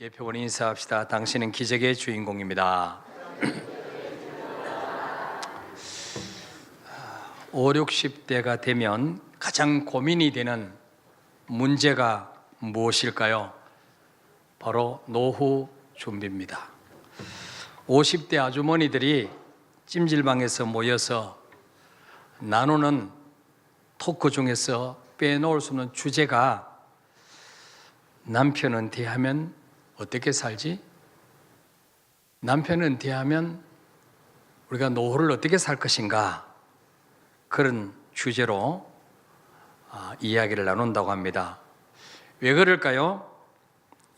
예표본에 인사합시다. 당신은 기적의 주인공입니다. 5, 60대가 되면 가장 고민이 되는 문제가 무엇일까요? 바로 노후 준비입니다. 50대 아주머니들이 찜질방에서 모여서 나누는 토크 중에서 빼놓을 수 없는 주제가 남편 은퇴하면 어떻게 살지? 남편 은퇴하면 우리가 노후를 어떻게 살 것인가? 그런 주제로 이야기를 나눈다고 합니다. 왜 그럴까요?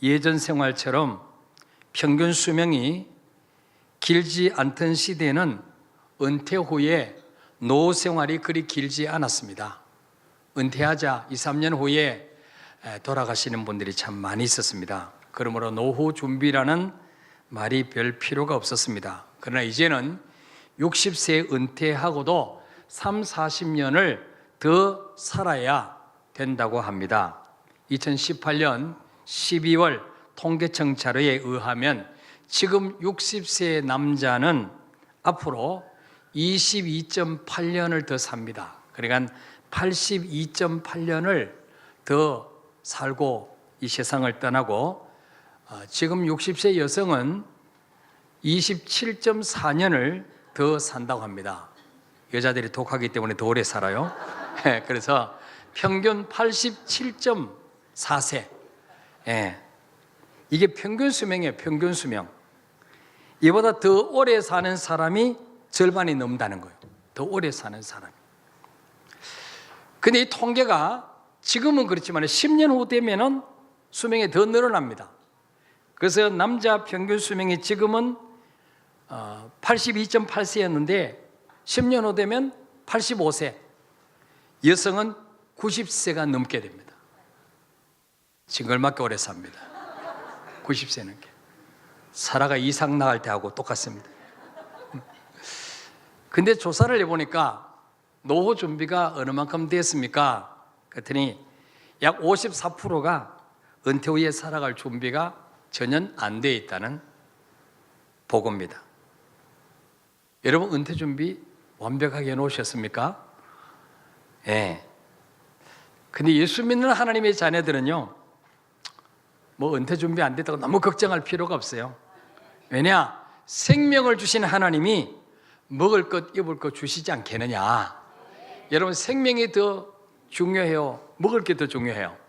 예전 생활처럼 평균 수명이 길지 않던 시대에는 은퇴 후에 노후 생활이 그리 길지 않았습니다. 은퇴하자 2, 3년 후에 돌아가시는 분들이 참 많이 있었습니다. 그러므로 노후 준비라는 말이 별 필요가 없었습니다. 그러나 이제는 60세 은퇴하고도 3, 40년을 더 살아야 된다고 합니다. 2018년 12월 통계청 자료에 의하면 지금 60세 남자는 앞으로 22.8년을 더 삽니다. 그러니까 82.8년을 더 살고 이 세상을 떠나고, 지금 60세 여성은 27.4년을 더 산다고 합니다. 여자들이 독하기 때문에 더 오래 살아요. 그래서 평균 87.4세. 이게 평균 수명이에요. 평균 수명. 이보다 더 오래 사는 사람이 절반이 넘는다는 거예요. 더 오래 사는 사람이. 근데 이 통계가 지금은 그렇지만 10년 후 되면은 수명이 더 늘어납니다. 그래서 남자 평균 수명이 지금은 82.8세였는데 10년 후 되면 85세, 여성은 90세가 넘게 됩니다. 징글맞게 오래 삽니다. 90세 넘게. 사라가 이삭 낳을 때하고 똑같습니다. 근데 조사를 해보니까 노후 준비가 어느 만큼 됐습니까? 그랬더니 약 54%가 은퇴 후에 살아갈 준비가 전혀 안 돼 있다는 보고입니다. 여러분, 은퇴 준비 완벽하게 해놓으셨습니까? 예. 근데 예수 믿는 하나님의 자녀들은요, 뭐 은퇴 준비 안 됐다고 너무 걱정할 필요가 없어요. 왜냐? 생명을 주신 하나님이 먹을 것, 입을 것 주시지 않겠느냐. 여러분, 생명이 더 중요해요? 먹을 게 더 중요해요?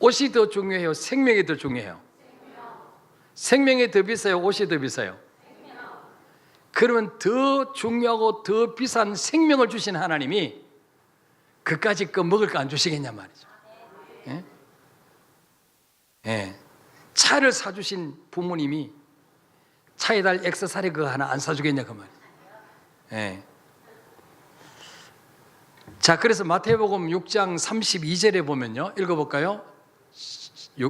옷이 더 중요해요? 생명이 더 중요해요? 생명이 더 비싸요? 옷이 더 비싸요? 그러면 더 중요하고 더 비싼 생명을 주신 하나님이 그까짓 거 먹을 거 안 주시겠냐 말이죠. 예? 예. 차를 사주신 부모님이 차에다 액세서리 그거 하나 안 사주겠냐 그 말이죠. 예. 자, 그래서 마태복음 6장 32절에 보면요, 읽어볼까요?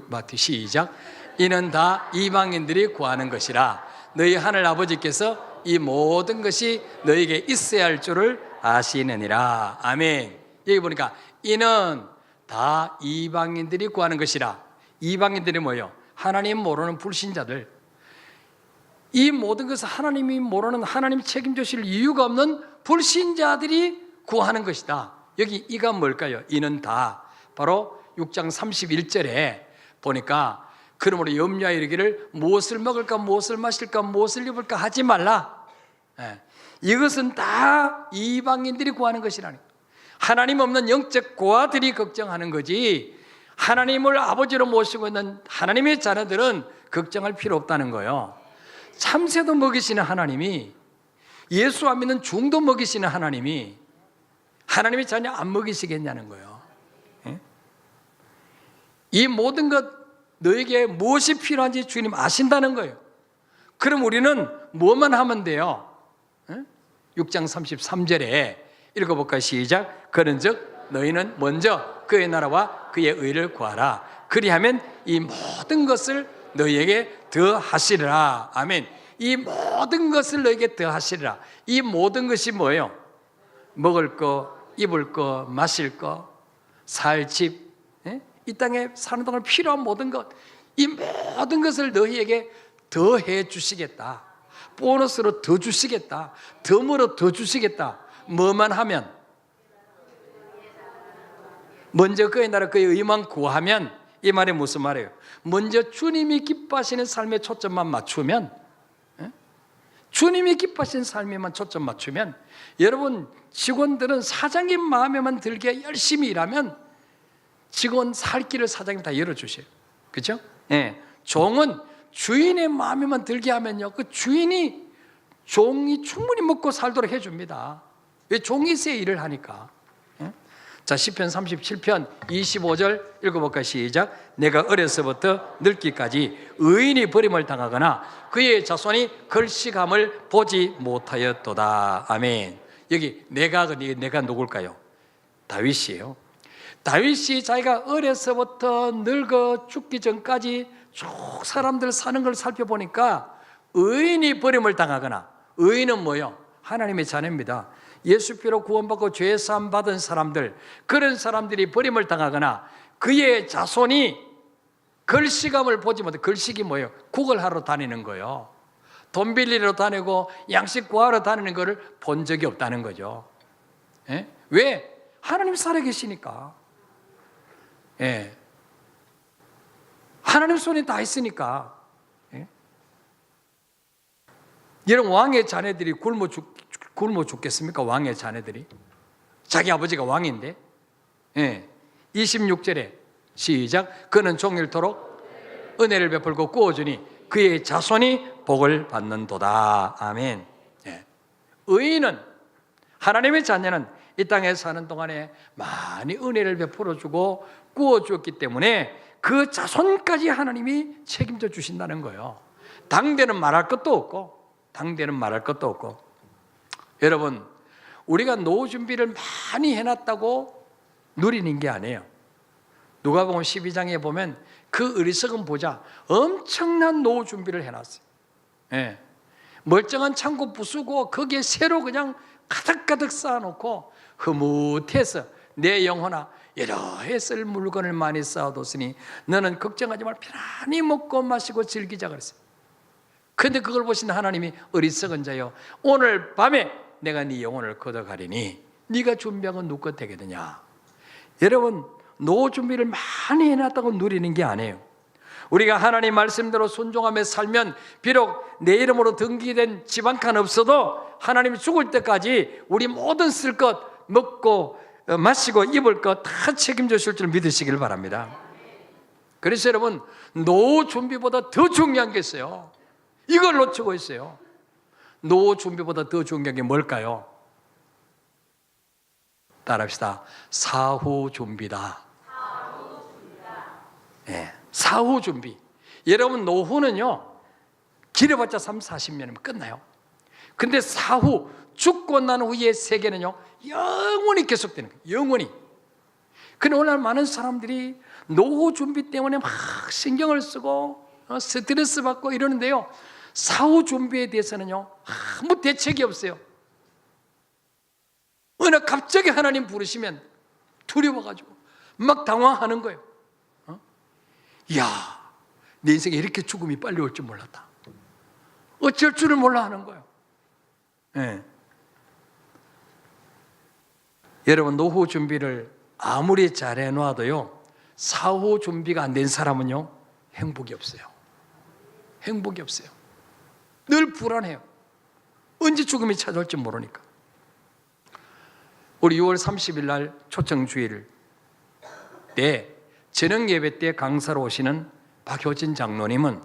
마태 시작. 이는 다 이방인들이 구하는 것이라 너희 하늘 아버지께서 이 모든 것이 너에게 있어야 할 줄을 아시느니라. 아멘. 여기 보니까 이는 다 이방인들이 구하는 것이라. 이방인들이 뭐예요? 하나님 모르는 불신자들. 이 모든 것을 하나님이 모르는, 하나님 책임지실 이유가 없는 불신자들이 구하는 것이다. 여기 이가 뭘까요? 이는 다 바로 6장 31절에 보니까 그러므로 염려하여 이르기를 무엇을 먹을까, 무엇을 마실까, 무엇을 입을까 하지 말라. 이것은 다 이방인들이 구하는 것이라니. 하나님 없는 영적 고아들이 걱정하는 거지, 하나님을 아버지로 모시고 있는 하나님의 자녀들은 걱정할 필요 없다는 거예요. 참새도 먹이시는 하나님이, 예수 안 믿는 중도 먹이시는 하나님이 하나님의 자녀 안 먹이시겠냐는 거예요. 이 모든 것, 너에게 무엇이 필요한지 주님 아신다는 거예요. 그럼 우리는 뭐만 하면 돼요? 6장 33절에 읽어볼까요? 시작. 그런즉 너희는 먼저 그의 나라와 그의 의를 구하라. 그리하면 이 모든 것을 너희에게 더하시리라. 아멘. 이 모든 것을 너희에게 더하시리라. 이 모든 것이 뭐예요? 먹을 거, 입을 거, 마실 거, 살 집, 이 땅에 사는 동안 필요한 모든 것, 이 모든 것을 너희에게 더해 주시겠다. 보너스로 더 주시겠다. 덤으로 더 주시겠다. 뭐만 하면, 먼저 그의 나라 그의 의만 구하면, 이 말이 무슨 말이에요? 먼저 주님이 기뻐하시는 삶에 초점만 맞추면, 주님이 기뻐하시는 삶에만 초점 맞추면, 여러분 직원들은 사장님 마음에만 들게 열심히 일하면 직원 살 길을 사장님 다 열어주셔요. 그렇죠? 종은 주인의 마음에만 들게 하면요, 그 종이 충분히 먹고 살도록 해줍니다. 왜? 종이 새 일을 하니까. 자, 시편 37편 25절 읽어볼까요? 시작. 내가 어려서부터 늙기까지 의인이 버림을 당하거나 그의 자손이 걸식함을 보지 못하였도다. 아멘. 여기 내가 누굴까요? 다윗이에요. 다윗이 자기가 어려서부터 늙어 죽기 전까지 쭉 사람들 사는 걸 살펴보니까 의인이 버림을 당하거나, 의인은 뭐요? 하나님의 자녀입니다. 예수피로 구원받고 죄사함 받은 사람들, 그런 사람들이 버림을 당하거나 그의 자손이 걸식함을 보지 못해. 걸식이 뭐예요? 구걸하러 다니는 거예요. 돈 빌리러 다니고 양식 구하러 다니는 것을 본 적이 없다는 거죠. 왜? 하나님 살아계시니까. 하나님 손에 다 있으니까. 여러분, 왕의 자녀들이 굶어 죽겠습니까? 왕의 자녀들이. 자기 아버지가 왕인데. 26절에 시작. 그는 종일토록 은혜를 베풀고 구워주니 그의 자손이 복을 받는도다. 아멘. 의인은, 하나님의 자녀는 이 땅에 사는 동안에 많이 은혜를 베풀어주고 구워주었기 때문에 그 자손까지 하나님이 책임져 주신다는 거예요. 당대는 말할 것도 없고. 여러분, 우리가 노후 준비를 많이 해놨다고 누리는 게 아니에요. 누가복음 12장에 보면 그 어리석은 부자 엄청난 노후 준비를 해놨어요. 멀쩡한 창고 부수고 거기에 새로 그냥 가득가득 쌓아놓고 흐뭇해서 내 영혼아 여러해 쓸 물건을 많이 쌓아뒀으니 너는 걱정하지 말고 편안히 먹고 마시고 즐기자 그랬어요. 그런데 그걸 보신 하나님이 어리석은 자여 오늘 밤에 내가 네 영혼을 걷어가리니 네가 준비한 건 누구 것 되겠느냐. 여러분, 노후 준비를 많이 해놨다고 누리는 게 아니에요. 우리가 하나님 말씀대로 순종하며 살면 비록 내 이름으로 등기된 집 한 칸 없어도 하나님이 죽을 때까지 우리 모든 쓸 것, 먹고 마시고 입을 것 다 책임져 주실 줄 믿으시길 바랍니다. 그래서 여러분, 노후 준비보다 더 중요한 게 있어요. 이걸 놓치고 있어요. 노후 준비보다 더 중요한 게 뭘까요? 따라합시다. 사후 준비다. 사후 준비. 여러분, 노후는요 길어봤자 30-40년이면 끝나요. 근데 사후, 죽고 난 후의 세계는요 영원히 계속되는 거예요. 영원히. 근데 오늘 많은 사람들이 노후 준비 때문에 막 신경을 쓰고 스트레스 받고 이러는데요, 사후 준비에 대해서는요 아무 대책이 없어요. 어느 갑자기 하나님 부르시면 두려워가지고 막 당황하는 거예요. 이야, 내 인생에 이렇게 죽음이 빨리 올 줄 몰랐다. 어쩔 줄을 몰라 하는 거예요. 여러분, 노후 준비를 아무리 잘해 놔도요 사후 준비가 안 된 사람은요 행복이 없어요. 행복이 없어요. 늘 불안해요. 언제 죽음이 찾아올지 모르니까. 우리 6월 30일 날 초청주일 때 저녁 예배 때 강사로 오시는 박효진 장로님은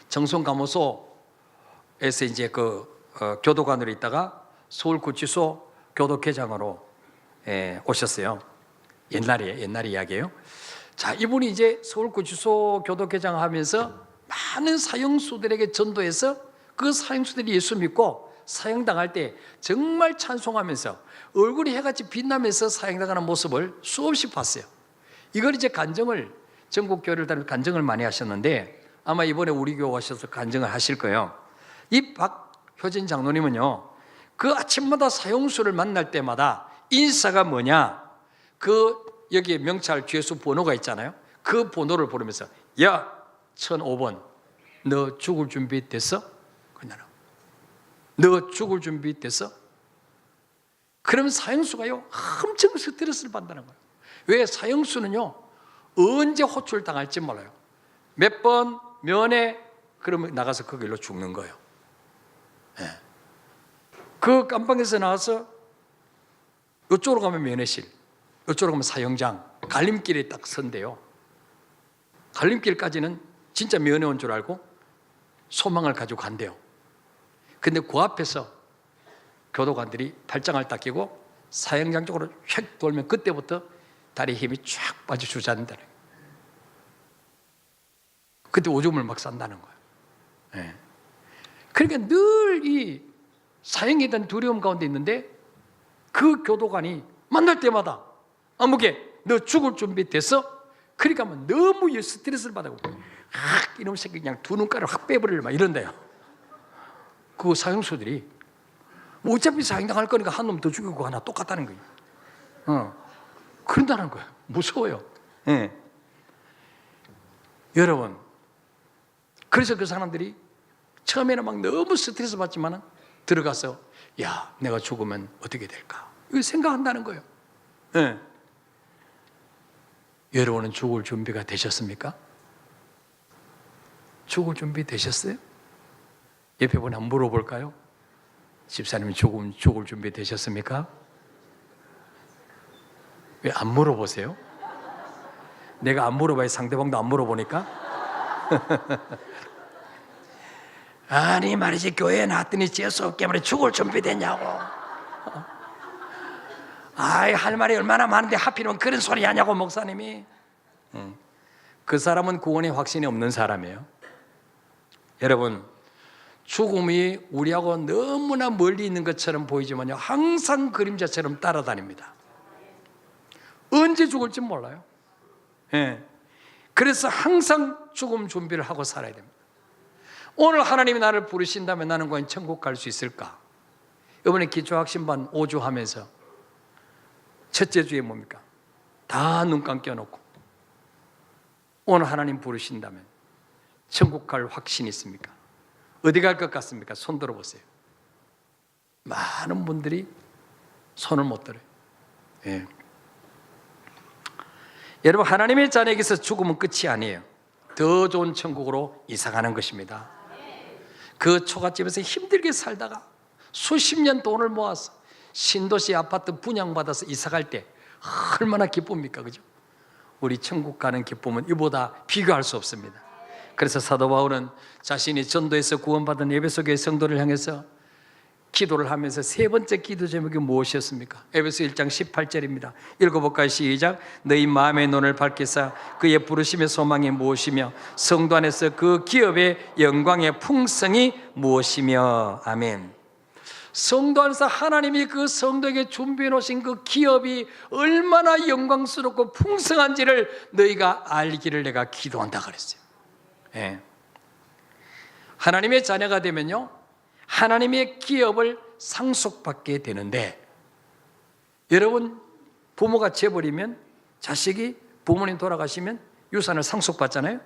정송감호소에서 이제 교도관으로 있다가 서울구치소 교도회장으로 오셨어요. 옛날 이야기예요. 자, 이분이 이제 서울구치소 교도회장 하면서 많은 사형수들에게 전도해서 그 사형수들이 예수 믿고 사형당할 때 정말 찬송하면서 얼굴이 해같이 빛나면서 사형당하는 모습을 수없이 봤어요. 이걸 이제 전국 교회를 다니면서 간증을 많이 하셨는데 아마 이번에 우리 교회 오셔서 간증을 하실 거예요. 이 박효진 장로님은요 그 아침마다 사형수를 만날 때마다 인사가 뭐냐, 여기 명찰 죄수 번호가 있잖아요. 그 번호를 부르면서 야 1005번 너 죽을 준비 됐어? 그러냐, 너 죽을 준비 됐어? 그러면 사형수가요 엄청 스트레스를 받는다는 거예요. 왜? 사형수는요 언제 호출당할지 몰라요. 몇 번 면회 그러면 나가서 그 길로 죽는 거예요. 네. 그 깜방에서 나와서 이쪽으로 가면 면회실, 이쪽으로 가면 사형장, 갈림길에 딱 선대요. 갈림길까지는 진짜 면회 온 줄 알고 소망을 가지고 간대요. 근데 그 앞에서 교도관들이 발장을 딱 끼고 사형장 쪽으로 휙 돌면 그때부터 다리에 힘이 쫙 빠져 주저앉는다는 거예요. 그때 오줌을 막 싼다는 거예요. 네. 그러니까 늘 이 사형에 대한 두려움 가운데 있는데 그 교도관이 만날 때마다 아무개 너 죽을 준비 됐어? 그러니까 뭐 너무 스트레스를 받아고 이놈 새끼 그냥 두 눈가를 확 빼버리려 막 이런대요. 그 사형수들이 뭐 어차피 사형당할 거니까 한 놈 더 죽이고 하나 똑같다는 거예요. 그런다는 거예요. 무서워요. 네. 여러분, 그래서 그 사람들이 처음에는 막 너무 스트레스 받지만 들어가서 야 내가 죽으면 어떻게 될까 이거 생각한다는 거예요. 네. 여러분은 죽을 준비가 되셨습니까? 죽을 준비 되셨어요? 옆에 분 한번 물어볼까요? 집사님이 죽을 준비 되셨습니까? 왜 안 물어보세요? 내가 안 물어봐야 상대방도 안 물어보니까? 아니 말이지 교회에 나왔더니 재수없게 말이 죽을 준비됐냐고. 아이 할 말이 얼마나 많은데 하필이면 그런 소리 하냐고 목사님이. 그 사람은 구원의 확신이 없는 사람이에요. 여러분, 죽음이 우리하고 너무나 멀리 있는 것처럼 보이지만요 항상 그림자처럼 따라다닙니다. 언제 죽을지 몰라요. 예. 그래서 항상 죽음 준비를 하고 살아야 됩니다. 오늘 하나님이 나를 부르신다면 나는 과연 천국 갈 수 있을까? 이번에 기초학신반 5주 하면서 첫째 주에 뭡니까? 다 눈 감겨놓고 오늘 하나님 부르신다면 천국 갈 확신이 있습니까? 어디 갈 것 같습니까? 손 들어보세요. 많은 분들이 손을 못 들어요. 예. 여러분, 하나님의 자녀에게서 죽음은 끝이 아니에요. 더 좋은 천국으로 이사가는 것입니다. 그 초가집에서 힘들게 살다가 수십 년 돈을 모아서 신도시 아파트 분양받아서 이사갈 때 얼마나 기쁩니까? 그죠? 우리 천국 가는 기쁨은 이보다 비교할 수 없습니다. 그래서 사도 바울은 자신이 전도에서 구원받은 에베소 교회 성도를 향해서 기도를 하면서 세 번째 기도 제목이 무엇이었습니까? 에베소 1장 18절입니다. 읽어볼까요? 시작. 너희 마음의 눈을 밝히사 그의 부르심의 소망이 무엇이며 성도 안에서 그 기업의 영광의 풍성이 무엇이며. 아멘. 성도 안에서 하나님이 그 성도에게 준비해 놓으신 그 기업이 얼마나 영광스럽고 풍성한지를 너희가 알기를 내가 기도한다 그랬어요. 예. 하나님의 자녀가 되면요 하나님의 기업을 상속받게 되는데, 여러분 부모가 재버리면 자식이 부모님 돌아가시면 유산을 상속받잖아요.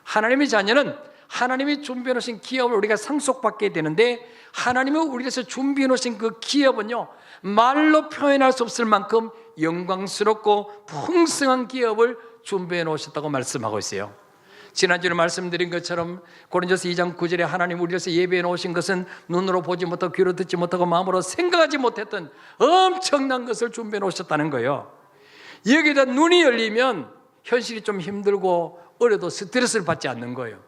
하나님의 자녀는 하나님이 준비해 놓으신 기업을 우리가 상속받게 되는데, 하나님이 우리에서 준비해 놓으신 그 기업은요 말로 표현할 수 없을 만큼 영광스럽고 풍성한 기업을 준비해 놓으셨다고 말씀하고 있어요. 지난주에 말씀드린 것처럼 고린도서 2장 9절에 하나님 우리에서 예배해 놓으신 것은 눈으로 보지 못하고 귀로 듣지 못하고 마음으로 생각하지 못했던 엄청난 것을 준비해 놓으셨다는 거예요. 여기다 눈이 열리면 현실이 좀 힘들고 어려도 스트레스를 받지 않는 거예요.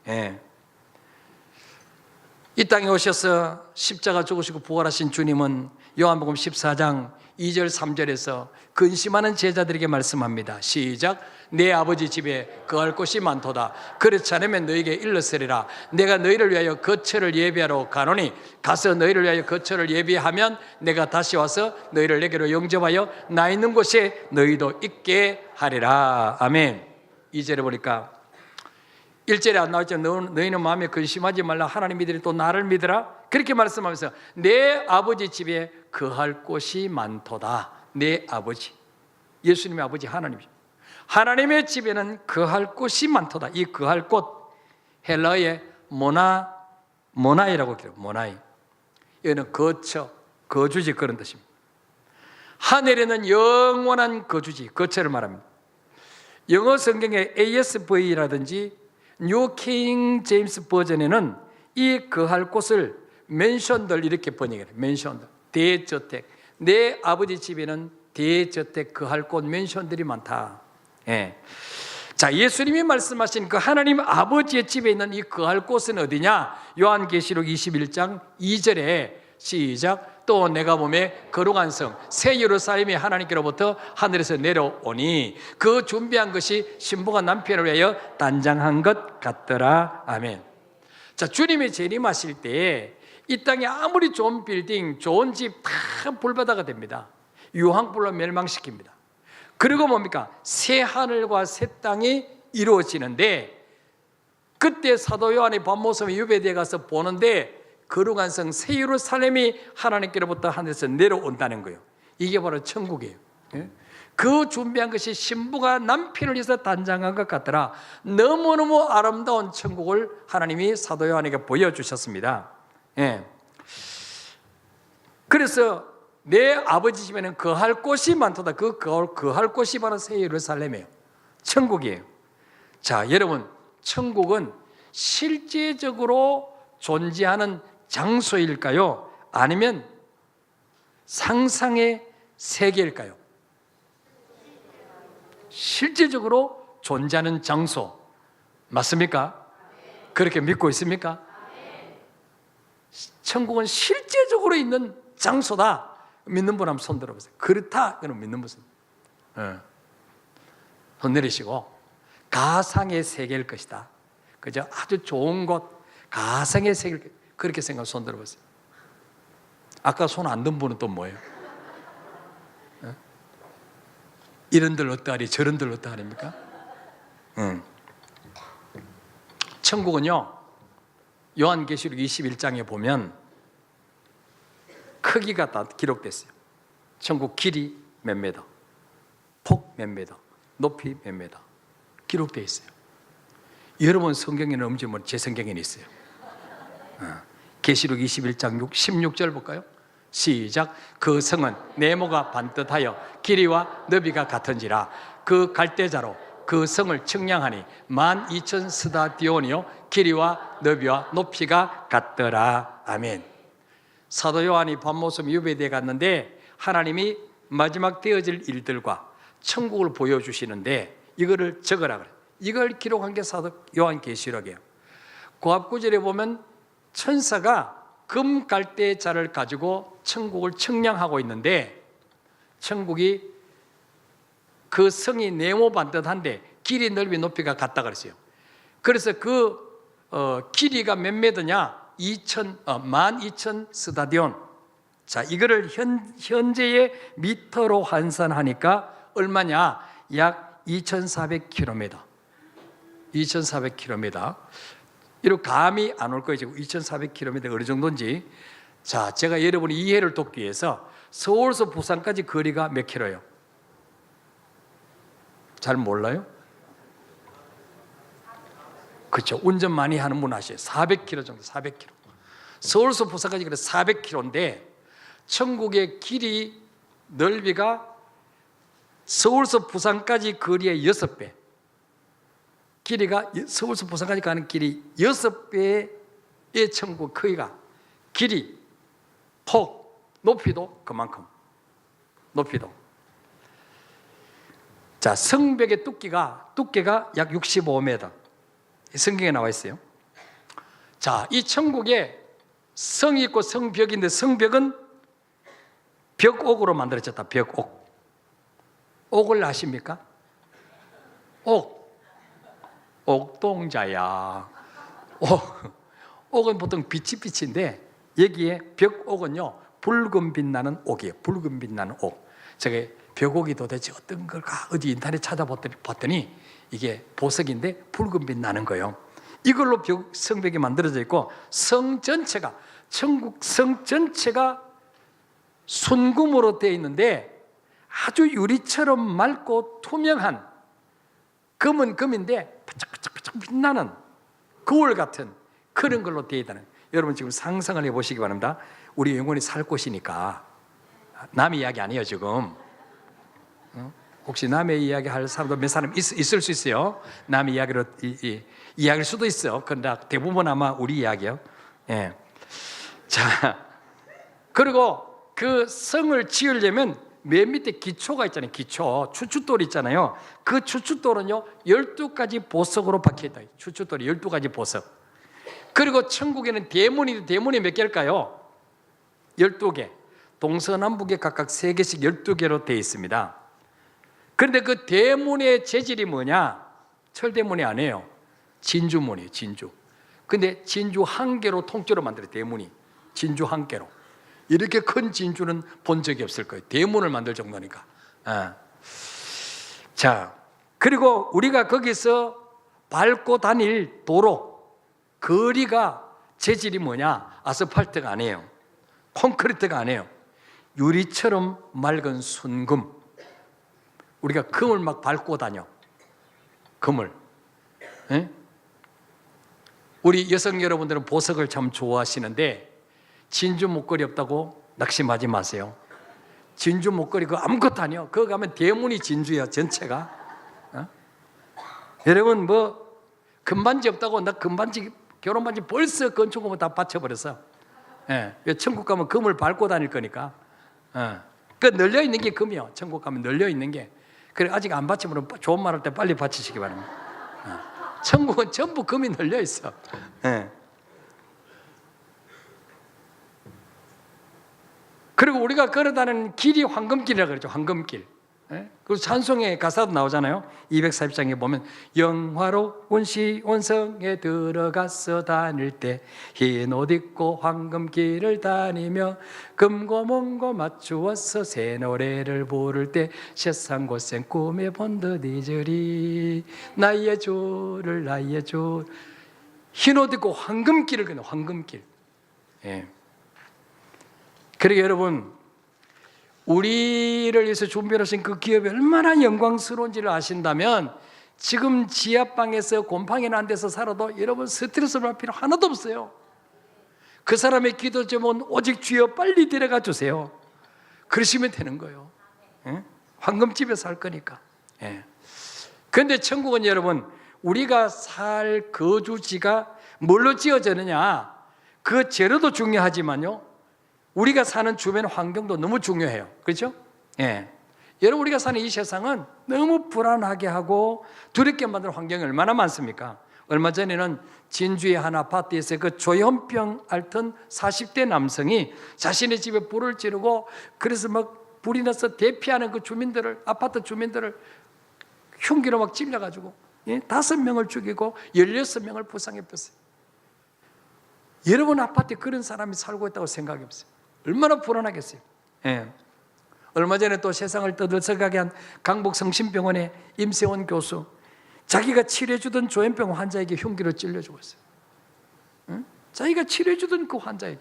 예. 이 땅에 오셔서 십자가 죽으시고 부활하신 주님은 요한복음 14장 2절 3절에서 근심하는 제자들에게 말씀합니다. 시작. 내 아버지 집에 거할 곳이 많도다. 그렇지 않으면 너에게 일러서리라. 내가 너희를 위하여 거처를 예비하러 가노니 가서 너희를 위하여 거처를 예비하면 내가 다시 와서 너희를 내게로 영접하여 나 있는 곳에 너희도 있게 하리라. 아멘. 2절에 보니까 1절에 안 나왔죠. 너희는 마음에 근심하지 말라. 하나님 믿으니 또 나를 믿으라. 그렇게 말씀하면서 내 아버지 집에 거할 곳이 많도다. 내 아버지, 예수님의 아버지 하나님이죠. 하나님의 집에는 거할 곳이 많도다. 이 거할 곳, 헬라어의 모나이라고 그래요. 모나이. 이거는 거처, 거주지 그런 뜻입니다. 하늘에는 영원한 거주지, 거처를 말합니다. 영어 성경의 ASV라든지 뉴 킹 제임스 버전에는 이 거할 곳을 맨션들 이렇게 번역해요. 맨션들, 대저택. 내 아버지 집에는 대저택 거할 곳 맨션들이 많다. 예. 자, 예수님이 말씀하신 그 하나님 아버지의 집에 있는 이 거할 곳은 어디냐? 요한계시록 21장 2절에 시작. 또 내가 보매 거룩한 성 새 예루살렘이 하나님께로부터 하늘에서 내려오니 그 준비한 것이 신부가 남편을 위하여 단장한 것 같더라. 아멘. 자, 주님이 재림하실 때 이 땅에 아무리 좋은 빌딩, 좋은 집 다 불바다가 됩니다. 유황불로 멸망시킵니다. 그리고 뭡니까? 새 하늘과 새 땅이 이루어지는데, 그때 사도 요한이 밤모섬에 유배대에 가서 보는데 거룩한 성 새 예루살렘이 하나님께로부터 하늘에서 내려온다는 거예요. 이게 바로 천국이에요. 그 준비한 것이 신부가 남편을 위해서 단장한 것 같더라. 너무너무 아름다운 천국을 하나님이 사도 요한에게 보여주셨습니다. 예. 그래서 내 아버지 집에는 거할 곳이 많도다. 그 거할 곳이 바로 새 예루살렘이에요. 천국이에요. 자, 여러분, 천국은 실제적으로 존재하는 장소일까요? 아니면 상상의 세계일까요? 실제적으로 존재하는 장소 맞습니까? 그렇게 믿고 있습니까? 천국은 실제적으로 있는 장소다. 믿는 분 한번 손 들어보세요. 그렇다. 그럼 믿는 분은 손 내리시고, 가상의 세계일 것이다. 그죠? 아주 좋은 곳, 가상의 세계일 것이다. 그렇게 생각하면 손 들어보세요. 아까 손 안 든 분은 또 뭐예요? 이런들 어떠하리 저런들 어떠하리입니까? 천국은요, 요한계시록 21장에 보면 크기가 다 기록됐어요. 천국 길이 몇 미터, 폭 몇 미터, 높이 몇 미터 기록되어 있어요. 여러분 성경에는 없지 뭐 제 성경에는 있어요. 계시록 21장 16절 볼까요? 시작. 그 성은 네모가 반듯하여 길이와 너비가 같은지라. 그 갈대자로 그 성을 측량하니 12,000 스타디온이요 길이와 너비와 높이가 같더라. 아멘. 사도 요한이 밤모섬 유배대에 갔는데 하나님이 마지막 되어질 일들과 천국을 보여주시는데 이거를 적으라 그래요. 이걸 기록한 게 사도 요한계시록이에요. 고압구절에 보면 천사가 금갈대자를 가지고 천국을 측량하고 있는데, 천국이 그 성이 네모 반듯한데 길이 넓이 높이가 같다 그랬어요. 그래서 그 길이가 몇 미터냐? 12,000 스타디온. 자, 이거를 현재의 미터로 환산하니까 얼마냐? 약 2,400km. 2,400km. 이렇게 감이 안 올 거예요. 지금 2,400km가 어느 정도인지. 자, 제가 여러분이 이해를 돕기 위해서 서울에서 부산까지 거리가 몇 킬로예요? 잘 몰라요? 그렇죠. 운전 많이 하는 분 아시죠? 400km 정도, 400km. 서울에서 부산까지 그래 400km인데 천국의 길이 넓이가 서울에서 부산까지 거리의 6배. 길이가 서울에서 부산까지 가는 길이 6배의 천국 크기가, 길이, 폭, 높이도 그만큼. 높이도. 자, 성벽의 두께가 약 65m. 성경에 나와 있어요. 자, 이 천국에 성이 있고 성벽인데 성벽은 벽옥으로 만들어졌다. 벽옥. 옥을 아십니까? 옥동자야. 옥은 보통 빛인데 여기에 벽옥은요 붉은 빛나는 옥이에요. 붉은 빛나는 옥. 제가 벽옥이 도대체 어떤 걸까 어디 인터넷 찾아봤더니 이게 보석인데 붉은 빛 나는 거예요. 이걸로 성벽이 만들어져 있고 성 전체가, 천국 성 전체가 순금으로 되어 있는데 아주 유리처럼 맑고 투명한 금은 금인데 반짝반짝 빛나는 거울 같은 그런 걸로 되어 있다는, 여러분 지금 상상을 해보시기 바랍니다. 우리 영혼이 살 곳이니까. 남의 이야기 아니에요 지금. 혹시 남의 이야기 할 사람도 몇 사람 있을 수 있어요. 남의 이야기로 이야기일 수도 있어. 그러나 대부분 아마 우리 이야기예요. 예. 자, 그리고 그 성을 지으려면 맨 밑에 기초가 있잖아요. 기초, 추춧돌이 있잖아요. 그 추춧돌은요 12가지 보석으로 박혀있다. 추춧돌이 12가지 보석. 그리고 천국에는 대문이 몇 개일까요? 12개. 동서남북에 각각 3개씩 12개로 되어 있습니다. 그런데 그 대문의 재질이 뭐냐? 철대문이 아니에요. 진주문이에요. 진주. 근데 진주 한 개로 통째로 만들어요. 대문이 진주 한 개로. 이렇게 큰 진주는 본 적이 없을 거예요. 대문을 만들 정도니까. 자, 그리고 우리가 거기서 밟고 다닐 도로, 거리가 재질이 뭐냐? 아스팔트가 아니에요. 콘크리트가 아니에요. 유리처럼 맑은 순금. 우리가 금을 막 밟고 다녀. 금을. 에? 우리 여성 여러분들은 보석을 참 좋아하시는데 진주 목걸이 없다고 낙심하지 마세요. 진주 목걸이 그거 아무것도 아니에요. 그거 가면 대문이 진주야 전체가. 여러분 뭐 금반지 없다고 나 금반지 결혼반지 벌써 건축공원 다 받쳐버렸어. 천국 가면 금을 밟고 다닐 거니까. 그 널려 있는 게 금이요. 천국 가면 널려 있는 게. 그래 아직 안 받치면 좋은 말 할 때 빨리 받치시기 바랍니다. 천국은 전부 금이 널려 있어. 그리고 우리가 걸어다니는 길이 황금길이라고 그러죠. 황금길. 그리고 찬송의 가사도 나오잖아요. 240장에 보면 영화로운 시온성에 들어가서 다닐 때 흰 옷 입고 황금길을 다니며 금고 몽고 맞추어서 새 노래를 부를 때 세상 고생 꿈에 본 듯 잊으리 나의 주를 나의 주. 흰 옷 입고 황금길을 걷는 황금길. 그러게 여러분 우리를 위해서 준비하신 그 기업이 얼마나 영광스러운지를 아신다면 지금 지하방에서 곰팡이 난 데서 살아도 여러분 스트레스 받을 필요 하나도 없어요. 그 사람의 기도 제목은 오직 주여 빨리 데려가 주세요. 그러시면 되는 거예요. 황금집에 살 거니까. 그런데 천국은 여러분 우리가 살 거주지가 뭘로 지어졌느냐 그 재료도 중요하지만요 우리가 사는 주변 환경도 너무 중요해요. 그렇죠? 여러분 우리가 사는 이 세상은 너무 불안하게 하고 두렵게 만드는 환경이 얼마나 많습니까? 얼마 전에는 진주의 한 아파트에서 그 조현병 앓던 40대 남성이 자신의 집에 불을 지르고 그래서 막 불이 나서 대피하는 그 주민들을 아파트 주민들을 흉기로 막 찔러가지고 5명을 죽이고 16명을 부상했어요. 여러분 아파트에 그런 사람이 살고 있다고 생각해보세요. 얼마나 불안하겠어요. 얼마 전에 또 세상을 떠들썩하게 한 강북성심병원의 임세원 교수, 자기가 치료해주던 조현병 환자에게 흉기로 찔려 죽었어요. 자기가 치료해주던 그 환자에게.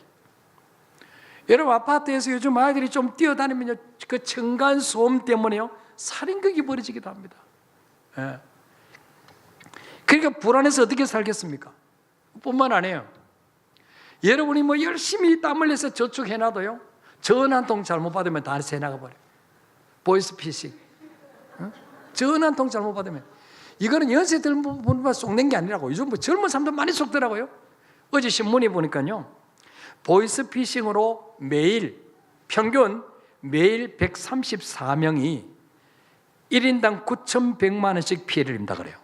여러분 아파트에서 요즘 아이들이 좀 뛰어다니면 그 층간 소음 때문에요 살인극이 벌어지기도 합니다. 그러니까 불안해서 어떻게 살겠습니까? 뿐만 아니에요. 여러분이 뭐 열심히 땀 흘려서 저축해놔도요 전화 한 통 잘못 받으면 다 새나가버려요. 보이스피싱. 전화 한 통 잘못 받으면 이거는 연세들 분만 속는 게 아니라고. 요즘 뭐 젊은 사람들 많이 속더라고요. 어제 신문에 보니까요 보이스피싱으로 평균 매일 134명이 1인당 9,100만 원씩 피해를 입는다 그래요.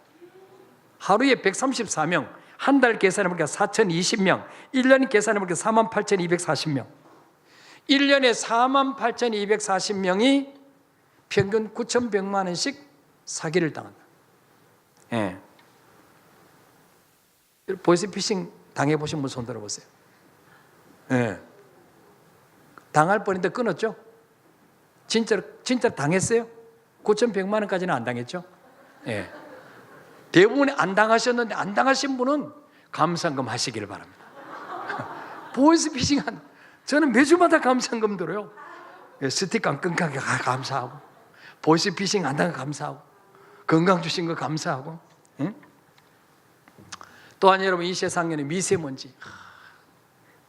하루에 134명, 한 달 계산해보니까 4,020명, 1년 계산해보니까 48,240명. 1년에 48,240명이 평균 9,100만 원씩 사기를 당한다. 보이스피싱 당해보신 분 손 들어보세요. 당할 뻔했는데 끊었죠? 진짜 당했어요? 9,100만 원까지는 안 당했죠? 대부분이 안 당하셨는데 안 당하신 분은 감상금 하시기를 바랍니다. 보이스피싱 저는 매주마다 감상금 들어요. 스티커 안 끊기게 감사하고 보이스피싱 안 당하게 감사하고 건강 주신 거 감사하고. 응? 또한 여러분 이 세상에는 미세먼지,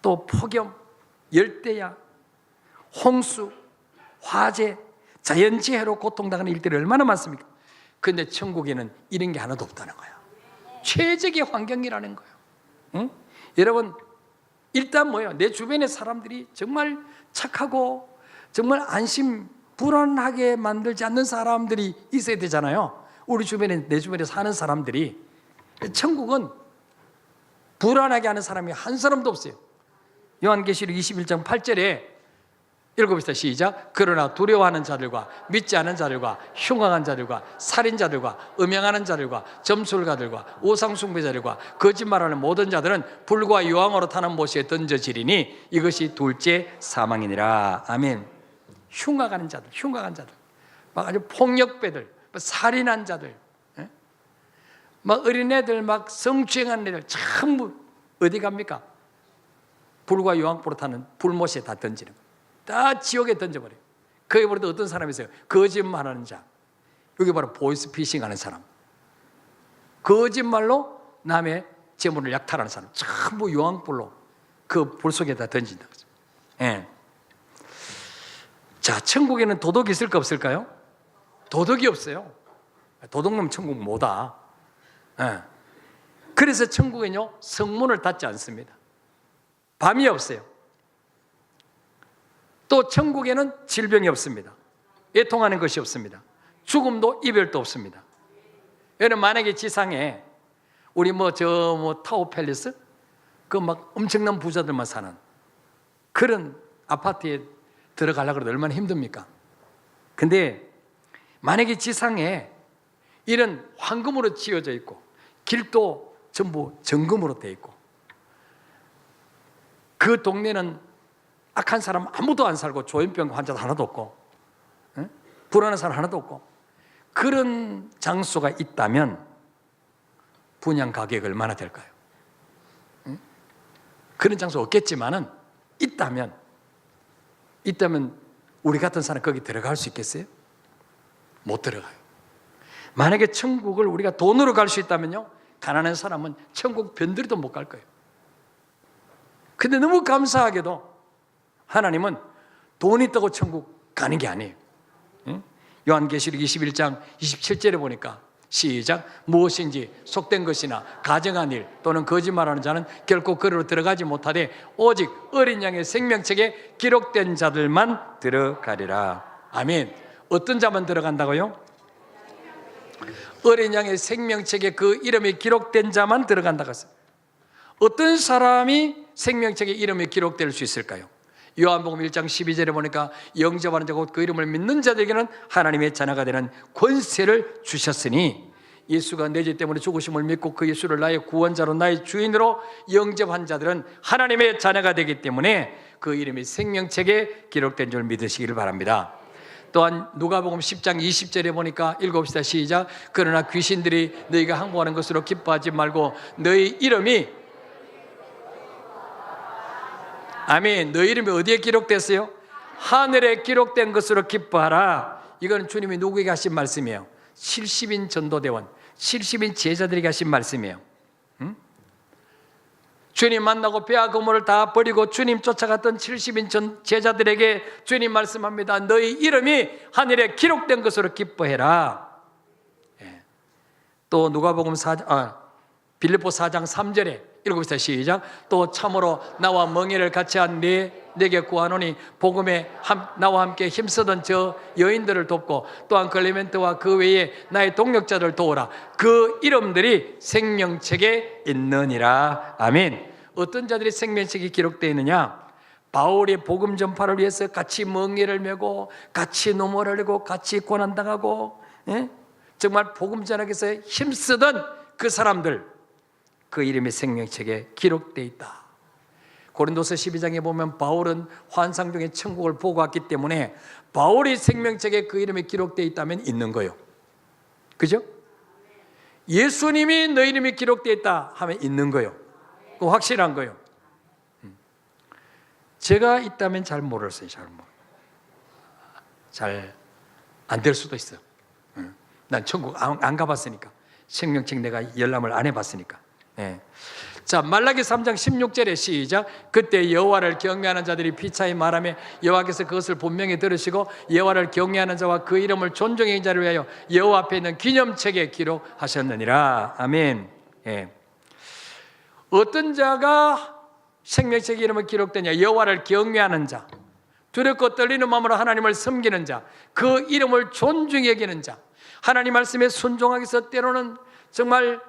또 폭염, 열대야, 홍수, 화재, 자연재해로 고통당하는 일들이 얼마나 많습니까? 그런데 천국에는 이런 게 하나도 없다는 거예요. 최적의 환경이라는 거예요. 응? 여러분 일단 뭐예요? 내 주변의 사람들이 정말 착하고 정말 안심 불안하게 만들지 않는 사람들이 있어야 되잖아요. 우리 주변에, 내 주변에 사는 사람들이. 천국은 불안하게 하는 사람이 한 사람도 없어요. 요한계시록 21장 8절에 읽어봅시다. 시작. 그러나 두려워하는 자들과 믿지 않은 자들과 흉악한 자들과 살인자들과 음행하는 자들과 점술가들과 우상숭배자들과 거짓말하는 모든 자들은 불과 유황으로 타는 못에 던져지리니 이것이 둘째 사망이니라. 아멘. 흉악한 자들, 흉악한 자들, 막 아주 폭력배들, 살인한 자들, 막 어린애들, 막 성추행하는 애들 전부 어디 갑니까? 불과 유황불로 타는 불못에 다 던지는 거예요. 다 지옥에 던져버려요. 거기 보면 어떤 사람이 있어요? 거짓말하는 자. 여기 바로 보이스피싱 하는 사람. 거짓말로 남의 재물을 약탈하는 사람. 전부 유황불로 그 불 속에다 던진다. 예. 자, 천국에는 도덕이 있을까 없을까요? 도덕이 없어요. 도덕놈 천국 뭐다. 예. 그래서 천국에는요 성문을 닫지 않습니다. 밤이 없어요. 또 천국에는 질병이 없습니다. 애통하는 것이 없습니다. 죽음도 이별도 없습니다. 여러분 만약에 지상에 우리 타워 팰리스 그 막 엄청난 부자들만 사는 그런 아파트에 들어가려고 해도 얼마나 힘듭니까? 근데 만약에 지상에 이런 황금으로 지어져 있고 길도 전부 정금으로 되어 있고 그 동네는 악한 사람 아무도 안 살고 조현병 환자 하나도 없고 불안한 사람 하나도 없고 그런 장소가 있다면 분양 가격이 얼마나 될까요? 그런 장소 없겠지만은 있다면 우리 같은 사람 거기 들어갈 수 있겠어요? 못 들어가요. 만약에 천국을 우리가 돈으로 갈 수 있다면요 가난한 사람은 천국 변두리도 못 갈 거예요. 근데 너무 감사하게도 하나님은 돈 있다고 천국 가는 게 아니에요. 요한계시록 21장 27절에 보니까 시작. 무엇인지 속된 것이나 가정한 일 또는 거짓말하는 자는 결코 그리로 들어가지 못하되 오직 어린 양의 생명책에 기록된 자들만 들어가리라. 아멘. 어떤 자만 들어간다고요? 어린 양의 생명책에 그 이름이 기록된 자만 들어간다고 했어요. 어떤 사람이 생명책에 이름이 기록될 수 있을까요? 요한복음 1장 12절에 보니까 영접하는 자 곧 그 이름을 믿는 자들에게는 하나님의 자녀가 되는 권세를 주셨으니 예수가 내 죄 때문에 죽으심을 믿고 그 예수를 나의 구원자로 나의 주인으로 영접한 자들은 하나님의 자녀가 되기 때문에 그 이름이 생명책에 기록된 줄 믿으시기를 바랍니다. 또한 누가복음 10장 20절에 보니까 읽읍시다. 시작. 그러나 귀신들이 너희가 항복하는 것으로 기뻐하지 말고 너희 이름이 아멘. 너희 이름이 어디에 기록됐어요? 하늘에 기록된 것으로 기뻐하라. 이건 주님이 누구에게 하신 말씀이에요? 70인 전도대원, 70인 제자들에게 하신 말씀이에요. 주님 만나고 배와 그물을 다 버리고 주님 쫓아갔던 70인 제자들에게 주님 말씀합니다. 너희 이름이 하늘에 기록된 것으로 기뻐해라. 예. 또 누가복음 빌립보 4장 3절에 읽어보세요. 시작. 또 참으로 나와 멍에를 같이 한 내게 구하노니 복음에 나와 함께 힘쓰던 저 여인들을 돕고 또한 클레멘트와 그 외에 나의 동력자들 도우라. 그 이름들이 생명책에 있느니라. 아멘. 어떤 자들이 생명책에 기록되어 있느냐? 바울이 복음 전파를 위해서 같이 멍에를 메고 같이 눈물을 흘리고 같이 고난당하고 정말 복음 전하기 위해서 힘쓰던 그 사람들, 그 이름이 생명책에 기록되어 있다. 고린도서 12장에 보면 바울은 환상 중에 천국을 보고 왔기 때문에 바울이 생명책에 그 이름이 기록되어 있다면 있는 거예요. 그죠? 예수님이 너 이름이 기록되어 있다 하면 있는 거예요. 그 확실한 거예요. 제가 있다면 잘 모르겠어요. 잘 안 될 수도 있어요. 난 천국 안 가봤으니까. 생명책 내가 열람을 안 해봤으니까. 예. 자, 말라기 3장 16절에 시작. 그때 여호와를 경외하는 자들이 피차에 말하며 여호와께서 그것을 분명히 들으시고 여호와를 경외하는 자와 그 이름을 존중하는 자를 위하여 여호와 앞에 있는 기념책에 기록하셨느니라. 아멘. 예. 어떤 자가 생명책에 이름을 기록되냐? 여호와를 경외하는 자, 두렵고 떨리는 마음으로 하나님을 섬기는 자, 그 이름을 존중히 여기는 자, 하나님 말씀에 순종하기 위해서 때로는 정말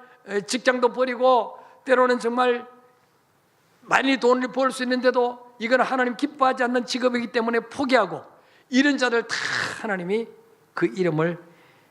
직장도 버리고 때로는 정말 많이 돈을 벌 수 있는데도 이건 하나님 기뻐하지 않는 직업이기 때문에 포기하고, 이런 자들 다 하나님이 그 이름을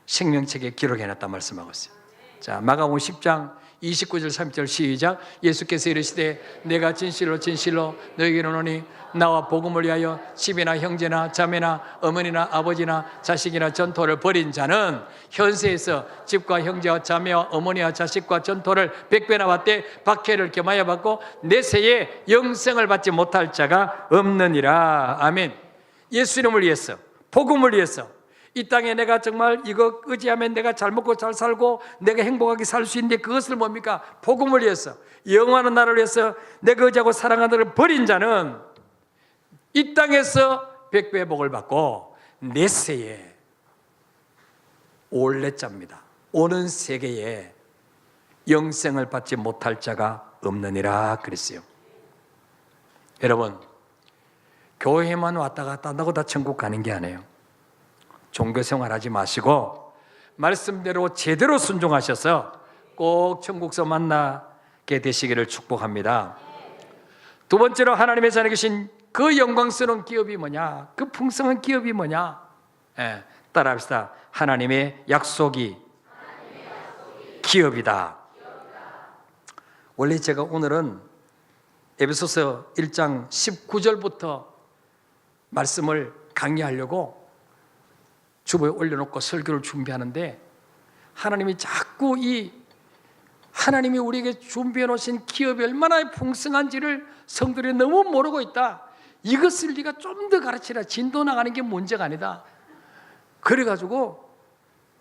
생명책에 기록해놨다 말씀하고 있어요. 자, 마가복음 10장 29절 30절 시작. 예수께서 이르시되 내가 진실로 진실로 너희에게 이르노니 나와 복음을 위하여 집이나 형제나 자매나 어머니나 아버지나 자식이나 전토를 벌인 자는 현세에서 집과 형제와 자매와 어머니와 자식과 전토를 100배나 받되 박해를 겸하여 받고 내세에 영생을 받지 못할 자가 없느니라. 아멘. 예수 이름을 위해서, 복음을 위해서 이 땅에 내가 정말 이거 의지하면 내가 잘 먹고 잘 살고 내가 행복하게 살 수 있는데, 그것을 뭡니까? 복음을 위해서, 영원한 나라를 위해서 내가 의지하고 사랑하는 자를 버린 자는 이 땅에서 100배의 복을 받고 내세에, 올레자입니다, 오는 세계에 영생을 받지 못할 자가 없느니라 그랬어요. 여러분, 교회만 왔다 갔다 한다고 다 천국 가는 게 아니에요. 종교생활 하지 마시고 말씀대로 제대로 순종하셔서 꼭 천국서 만나게 되시기를 축복합니다. 두 번째로 하나님의 자녀 계신 그 영광스러운 기업이 뭐냐? 그 풍성한 기업이 뭐냐? 따라합시다. 하나님의 약속이 기업이다. 원래 제가 오늘은 에베소서 1장 19절부터 말씀을 강의하려고 주보에 올려놓고 설교를 준비하는데, 하나님이 자꾸 이 하나님이 우리에게 준비해 놓으신 기업이 얼마나 풍성한지를 성들이 너무 모르고 있다. 이것을 네가 좀 더 가르치라. 진도 나가는 게 문제가 아니다. 그래가지고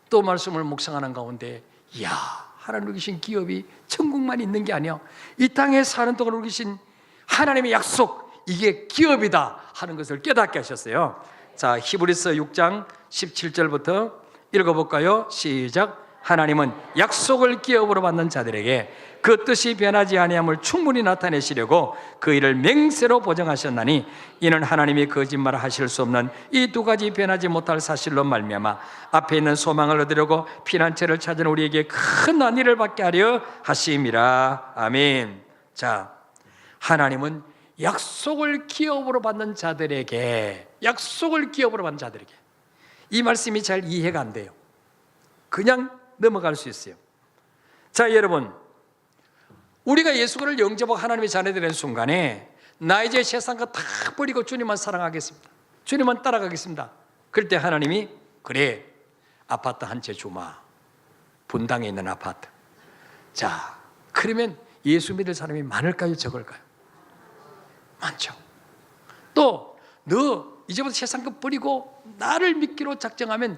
또 말씀을 묵상하는 가운데, 이야, 하나님 주신 기업이 천국만 있는 게 아니야. 이 땅에 사는 동안 주신 하나님의 약속, 이게 기업이다 하는 것을 깨닫게 하셨어요. 자, 히브리서 6장 17절부터 읽어볼까요? 시작. 하나님은 약속을 기업으로 받는 자들에게 그 뜻이 변하지 아니함을 충분히 나타내시려고 그 일을 맹세로 보정하셨나니, 이는 하나님이 거짓말 하실 수 없는 이 두 가지 변하지 못할 사실로 말미암아 앞에 있는 소망을 얻으려고 피난처를 찾은 우리에게 큰 안위를 받게 하려 하심이라. 아멘. 자, 하나님은 약속을 기업으로 받는 자들에게, 약속을 기업으로 받는 자들에게, 이 말씀이 잘 이해가 안 돼요. 그냥 넘어갈 수 있어요. 자, 여러분, 우리가 예수를 영접하고 하나님의 자녀되는 순간에 나 이제 세상 거 다 버리고 주님만 사랑하겠습니다, 주님만 따라가겠습니다. 그럴 때 하나님이, 그래, 아파트 한 채 주마. 분당에 있는 아파트. 자, 그러면 예수 믿을 사람이 많을까요, 적을까요? 많죠. 또 너 이제부터 세상 것 버리고 나를 믿기로 작정하면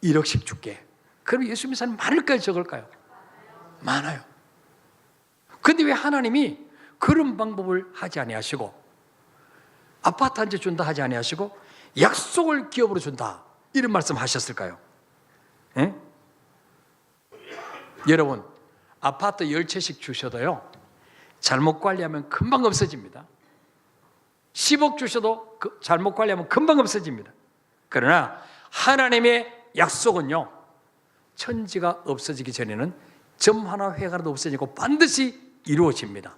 1억씩 줄게. 그럼 예수 믿는 사람이 많을까요, 적을까요? 많아요. 그런데 왜 하나님이 그런 방법을 하지 아니하시고, 아파트 한 채 준다 하지 아니하시고 약속을 기업으로 준다, 이런 말씀 하셨을까요? 에? 여러분, 아파트 10채씩 주셔도요, 잘못 관리하면 금방 없어집니다. 10억 주셔도 잘못 관리하면 금방 없어집니다. 그러나 하나님의 약속은요, 천지가 없어지기 전에는 점 하나 회가라도 없어지고 반드시 이루어집니다.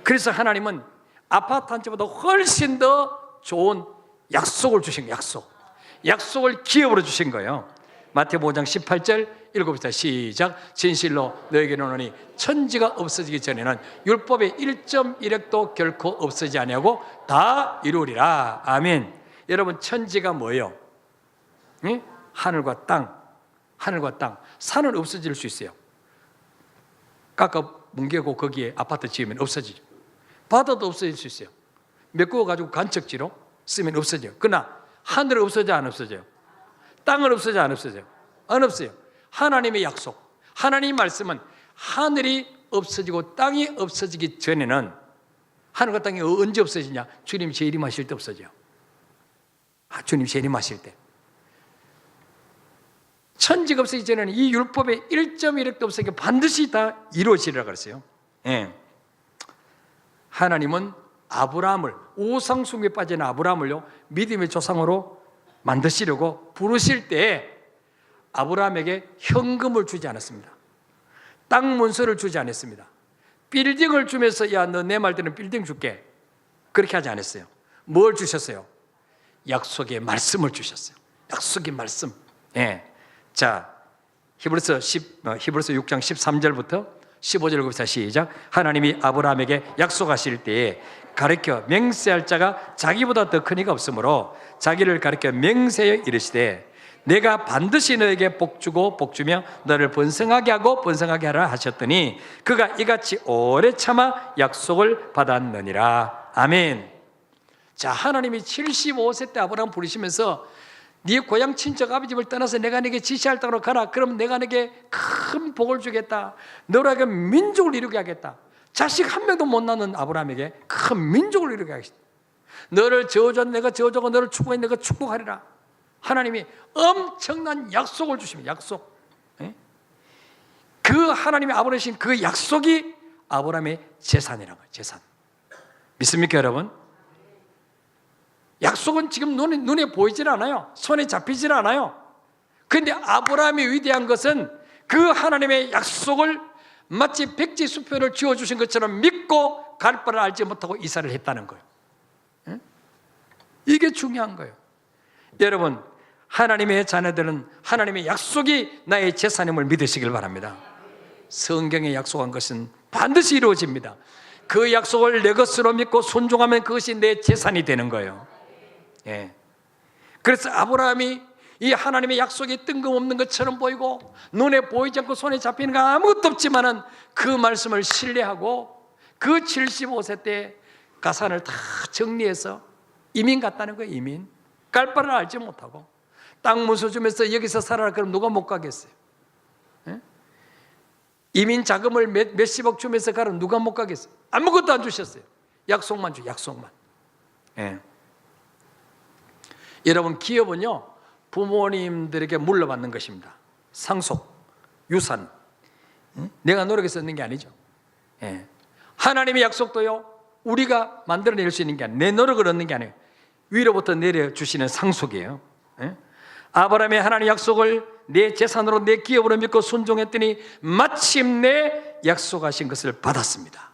그래서 하나님은 아파트 한 채보다 훨씬 더 좋은 약속을 주신 거예요. 약속을 기업으로 주신 거예요. 마태복음 5장 18절 읽어봅시다. 시작. 진실로 너에게 이르노니 천지가 없어지기 전에는 율법의 1.1획도 결코 없어지지 아니하고 다 이루리라. 아멘. 여러분, 천지가 뭐예요? 응? 하늘과 땅. 하늘과 땅. 산은 없어질 수 있어요. 깎아 뭉개고 거기에 아파트 지으면 없어지죠. 바다도 없어질 수 있어요. 메꾸어가지고 간척지로 쓰면 없어져요. 그러나 하늘은 없어져 안 없어져요? 땅은 없어져 안 없어져요? 안 없어요. 하나님의 약속, 하나님의 말씀은 하늘이 없어지고 땅이 없어지기 전에는, 하늘과 땅이 언제 없어지냐? 주님 재림하실 때 없어져요. 주님 재림하실 때. 천지가 없어지기 전에는 이 율법의 1.1획도 없어지게 반드시 다 이루어지리라 그랬어요. 예. 하나님은 아브라함을, 우상 숭배에 빠진 아브라함을요, 믿음의 조상으로 만드시려고 부르실 때 아브라함에게 현금을 주지 않았습니다. 땅 문서를 주지 않았습니다. 빌딩을 주면서 야, 너 내 말 들으면 빌딩 줄게, 그렇게 하지 않았어요. 뭘 주셨어요? 약속의 말씀을 주셨어요. 약속의 말씀. 예. 자, 히브리서 6장 13절부터 15절부터 시작. 하나님이 아브라함에게 약속하실 때에 가르쳐 맹세할 자가 자기보다 더 큰 이가 없으므로 자기를 가르쳐 맹세하여 이르시되 내가 반드시 너에게 복주고 복주며 너를 번성하게 하고 번성하게 하라 하셨더니 그가 이같이 오래 참아 약속을 받았느니라. 아멘. 자, 하나님이 75세 때 아브라함 부르시면서 네 고향 친척 아버집을 떠나서 내가 네게 지시할 땅으로 가라. 그럼 내가 네게 큰 복을 주겠다. 너에게 민족을 이루게 하겠다. 자식 한 명도 못 낳는 아브라함에게 큰 민족을 이루게 하겠다. 너를 저주한 내가 저주하고 너를 축복한 내가 축복하리라. 하나님이 엄청난 약속을 주십니다. 약속. 그 하나님이 아브라함이신 그 약속이 아브라함의 재산이라고 해요. 재산. 믿습니까 여러분? 약속은 지금 눈에 보이질 않아요. 손에 잡히질 않아요. 그런데 아브라함이 위대한 것은 그 하나님의 약속을 마치 백지 수표를 지어주신 것처럼 믿고 갈 바를 알지 못하고 이사를 했다는 거예요. 이게 중요한 거예요. 여러분, 하나님의 자녀들은 하나님의 약속이 나의 재산임을 믿으시길 바랍니다. 성경에 약속한 것은 반드시 이루어집니다. 그 약속을 내 것으로 믿고 순종하면 그것이 내 재산이 되는 거예요. 예. 그래서 아브라함이 이 하나님의 약속이 뜬금없는 것처럼 보이고 눈에 보이지 않고 손에 잡히는 거 아무것도 없지만은 그 말씀을 신뢰하고 그 75세 때 가산을 다 정리해서 이민 갔다는 거예요. 이민. 갈 바를 알지 못하고 땅 문서 주면서 여기서 살아라 그럼 누가 못 가겠어요? 예? 이민 자금을 몇십억 주면서 가면 누가 못 가겠어요? 아무것도 안 주셨어요. 약속만 약속만. 예. 여러분, 기업은요 부모님들에게 물려받는 것입니다. 상속, 유산. 내가 노력해서 얻는 게 아니죠. 예. 하나님의 약속도요 우리가 만들어낼 수 있는 게 아니에요. 내 노력을 얻는 게 아니에요. 위로부터 내려주시는 상속이에요. 예? 아브라함의 하나님 약속을 내 재산으로 내 기업으로 믿고 순종했더니 마침내 약속하신 것을 받았습니다.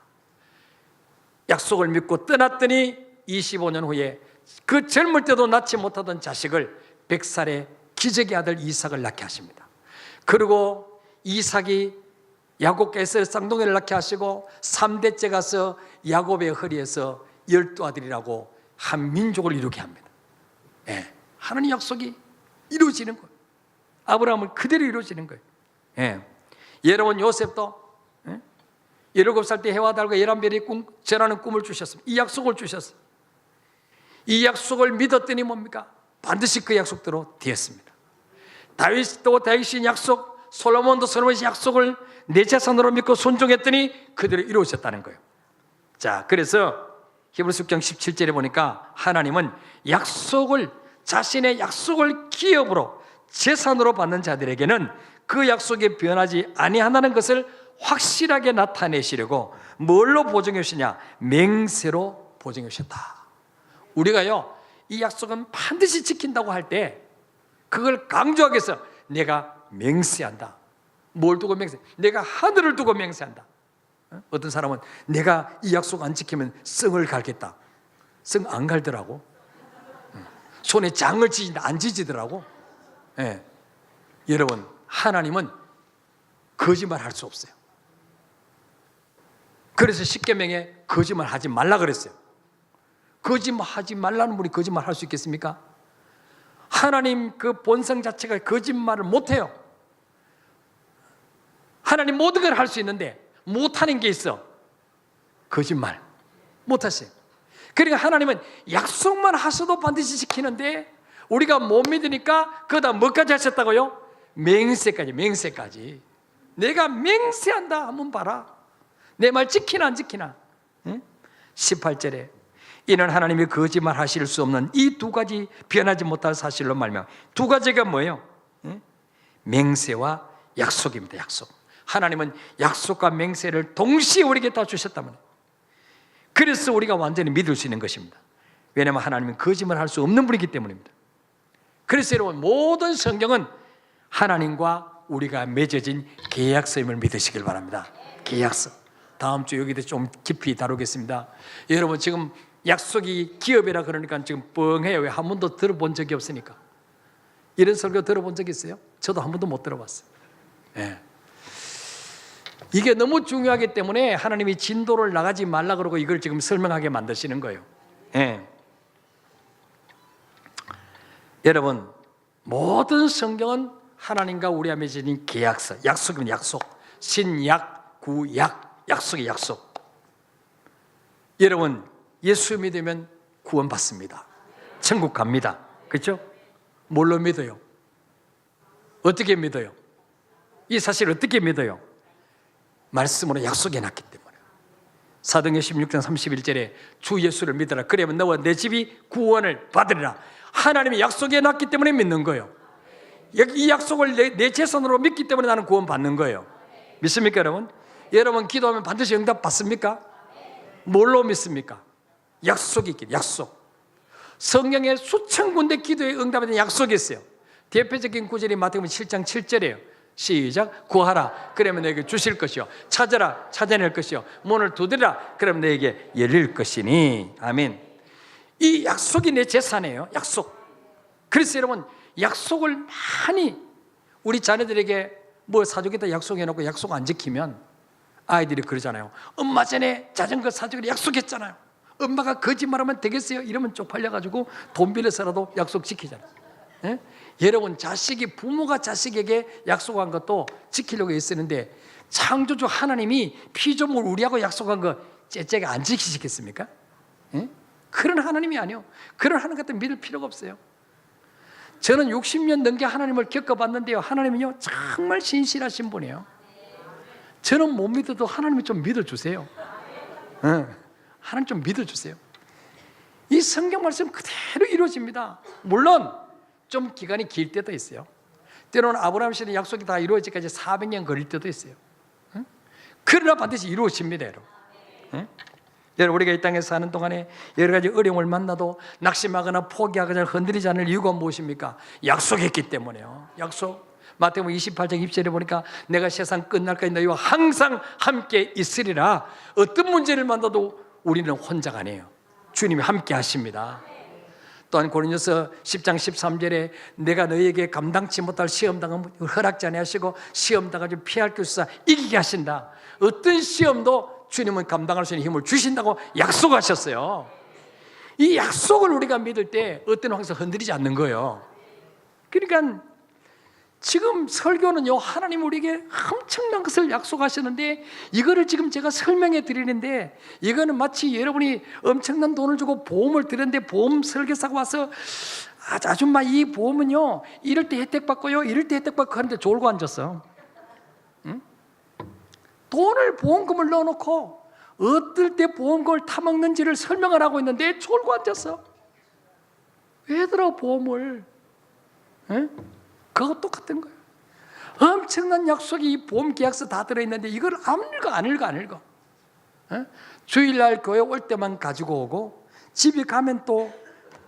약속을 믿고 떠났더니 25년 후에 그 젊을 때도 낳지 못하던 자식을 100살에 기적의 아들 이삭을 낳게 하십니다. 그리고 이삭이 야곱께서 쌍둥이를 낳게 하시고 3대째 가서 야곱의 허리에서 12아들이라고 한 민족을 이루게 합니다. 예, 하나님 약속이 이루어지는 거예요. 아브라함은 그대로 이루어지는 거예요. 예. 여러분, 요셉도 17살 때 해와 달과 11별이 전하는 꿈을 주셨습니다. 이 약속을 주셨어요. 이 약속을 믿었더니 뭡니까? 반드시 그 약속대로 되었습니다. 다윗도 다윗의 약속, 솔로몬도 솔로몬의 약속을 내 재산으로 믿고 순종했더니 그대로 이루어졌다는 거예요. 자, 그래서 히브리서 6장 17절에 보니까 하나님은 약속을, 자신의 약속을 기업으로 재산으로 받는 자들에게는 그 약속이 변하지 아니한다는 것을 확실하게 나타내시려고 뭘로 보증해 주시냐? 맹세로 보증해 주셨다. 우리가요 이 약속은 반드시 지킨다고 할 때 그걸 강조하기 위해서 내가 맹세한다. 뭘 두고 맹세? 내가 하늘을 두고 맹세한다. 어떤 사람은 내가 이 약속 안 지키면 성을 갈겠다. 성 안 갈더라고. 손에 장을 지진다. 안 지지더라고. 예. 여러분, 하나님은 거짓말 할 수 없어요. 그래서 십계명에 거짓말 하지 말라 그랬어요. 거짓말 하지 말라는 분이 거짓말 할 수 있겠습니까? 하나님 그 본성 자체가 거짓말을 못해요. 하나님 모든 걸 할 수 있는데 못하는 게 있어. 거짓말 못하세요. 그러니까 하나님은 약속만 하셔도 반드시 지키는데 우리가 못 믿으니까 그거다 뭐까지 하셨다고요? 맹세까지. 내가 맹세한다. 한번 봐라. 내 말 지키나 안 지키나. 18절에 이는 하나님이 거짓말 하실 수 없는 이 두 가지 변하지 못할 사실로 말미암아. 두 가지가 뭐예요? 맹세와 약속입니다. 약속. 하나님은 약속과 맹세를 동시에 우리에게 다 주셨단 말이에요. 그래서 우리가 완전히 믿을 수 있는 것입니다. 왜냐하면 하나님은 거짓말 할 수 없는 분이기 때문입니다. 그래서 여러분, 모든 성경은 하나님과 우리가 맺어진 계약서임을 믿으시길 바랍니다. 계약서. 다음 주 여기도 좀 깊이 다루겠습니다. 여러분, 지금 약속이 기업이라 그러니까 지금 뻥해요. 왜? 한 번도 들어본 적이 없으니까. 이런 설교 들어본 적 있어요? 저도 한 번도 못 들어봤어요. 네. 이게 너무 중요하기 때문에 하나님이 진도를 나가지 말라 그러고 이걸 지금 설명하게 만드시는 거예요. 네. 여러분, 모든 성경은 하나님과 우리와 맺어진 계약서, 약속이면 약속. 신약, 구약, 약속이 약속. 여러분, 예수 믿으면 구원받습니다. 천국 갑니다. 그렇죠? 뭘로 믿어요? 어떻게 믿어요? 이 사실을 어떻게 믿어요? 말씀으로 약속해 놨기 때문에. 사도행전 16장 31절에 주 예수를 믿어라. 그러면 너와 내 집이 구원을 받으리라. 하나님이 약속해 놨기 때문에 믿는 거예요. 이 약속을 내 재산으로 믿기 때문에 나는 구원 받는 거예요. 믿습니까, 여러분? 여러분, 기도하면 반드시 응답 받습니까? 뭘로 믿습니까? 약속이 있기, 약속. 성경에 수천 군데 기도에 응답에 대한 약속이 있어요. 대표적인 구절이 마태복음 7장 7절이에요. 시작. 구하라. 그러면 너에게 주실 것이요. 찾아라. 찾아낼 것이요. 문을 두드리라. 그러면 너에게 열릴 것이니. 아멘. 이 약속이 내 재산이에요. 약속. 그래서 여러분, 약속을 많이 우리 자녀들에게 뭐 사주겠다 약속해놓고 약속 안 지키면 아이들이 그러잖아요. 엄마 전에 자전거 사주기로 약속했잖아요. 엄마가 거짓말하면 되겠어요? 이러면 쪽팔려가지고 돈 빌려서라도 약속 지키잖아요. 예? 여러분, 부모가 자식에게 약속한 것도 지키려고 애쓰는데 창조주 하나님이 피조물 우리하고 약속한 거 째째게 안 지키시겠습니까? 예? 그런 하나님이 아니요. 그런 하나님 같은 믿을 필요가 없어요. 저는 60년 넘게 하나님을 겪어봤는데요. 하나님은요, 정말 신실하신 분이에요. 저는 못 믿어도 하나님이 좀 믿어주세요. 하나님 좀 믿어주세요. 이 성경 말씀 그대로 이루어집니다. 물론 좀 기간이 길 때도 있어요. 때로는 아브라함 시대 약속이 다 이루어지기까지 400년 걸릴 때도 있어요. 그러나 반드시 이루어집니다, 여러분. 여러분, 우리가 이 땅에 사는 동안에 여러 가지 어려움을 만나도 낙심하거나 포기하거나 흔들리지 않을 이유가 무엇입니까? 약속했기 때문에요. 약속. 마태복음 28장 20절에 보니까 내가 세상 끝날까지 너희와 항상 함께 있으리라. 어떤 문제를 만나도 우리는 혼자가 아니에요. 주님이 함께 하십니다. 또한 고린도서 10장 13절에 내가 너희에게 감당치 못할 시험당은 허락지 아니하시고 시험당하지 피할 것이사 이기게 하신다. 어떤 시험도 주님은 감당할 수 있는 힘을 주신다고 약속하셨어요. 이 약속을 우리가 믿을 때 어떤 황사 흔들리지 않는 거예요. 그러니까 지금 설교는요, 하나님 우리에게 엄청난 것을 약속하시는데 이거를 지금 제가 설명해 드리는데 이거는 마치 여러분이 엄청난 돈을 주고 보험을 드렸는데 보험 설계사가 와서 아줌마 이 보험은요 이럴 때 혜택 받고요 이럴 때 혜택 받고 하는데 졸고 앉았어. 응? 돈을 보험금을 넣어놓고 어떨 때 보험금을 타먹는지를 설명을 하고 있는데 졸고 앉았어. 왜 들어 보험을? 응? 그거 똑같은 거예요. 엄청난 약속이 이 보험 계약서 다 들어있는데 이걸 안 읽어. 주일날 교회 올 때만 가지고 오고 집에 가면 또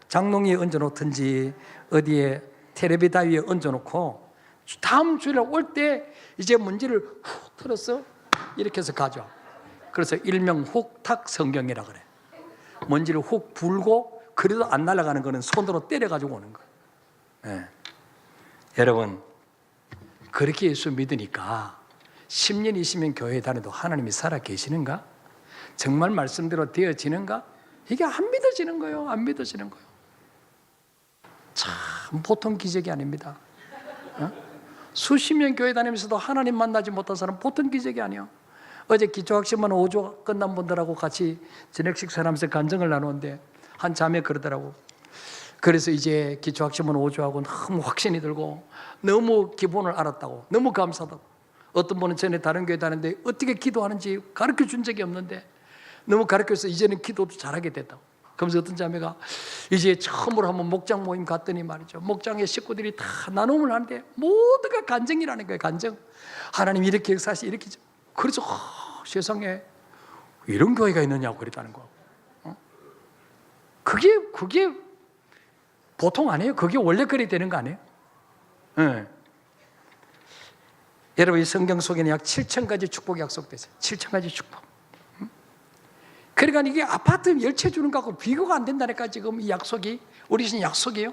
장롱에 얹어놓든지 어디에 텔레비 다위에 얹어놓고 다음 주일날 올 때 이제 문제를 훅 틀어서 이렇게 해서 가져와. 그래서 일명 훅탁 성경이라 그래. 먼지를 훅 불고 그래도 안 날아가는 거는 손으로 때려가지고 오는 거예요. 네. 여러분, 그렇게 예수 믿으니까 10년, 20년 교회 다녀도 하나님이 살아 계시는가? 정말 말씀대로 되어지는가? 이게 안 믿어지는 거예요. 안 믿어지는 거예요. 참 보통 기적이 아닙니다. 수십 년 교회 다니면서도 하나님 만나지 못한 사람 보통 기적이 아니에요. 어제 기초학습만 5조 끝난 분들하고 같이 저녁 식사를 하면서 간증을 나누는데 한 자매 그러더라고. 그래서 이제 기초학점은 5조하고 너무 확신이 들고 너무 기본을 알았다고, 너무 감사하다고. 어떤 분은 전에 다른 교회 다녔는데 어떻게 기도하는지 가르쳐 준 적이 없는데 너무 가르쳐서 이제는 기도도 잘하게 됐다고. 그러면서 어떤 자매가 이제 처음으로 한번 목장 모임 갔더니 말이죠, 목장의 식구들이 다 나눔을 하는데 모두가 간증이라는 거예요. 간증. 하나님 이렇게 역사하시 이렇게. 그래서 세상에 이런 교회가 있느냐고 그랬다는 거. 그게 보통 아니에요. 그게 원래 그래야 되는 거 아니에요? 네. 여러분, 이 성경 속에는 약 7,000가지 축복이 약속되어요. 7,000가지 축복. 그러니까 이게 아파트 10채 주는 거하고 비교가 안 된다니까. 지금 이 약속이 우리 신 약속이에요.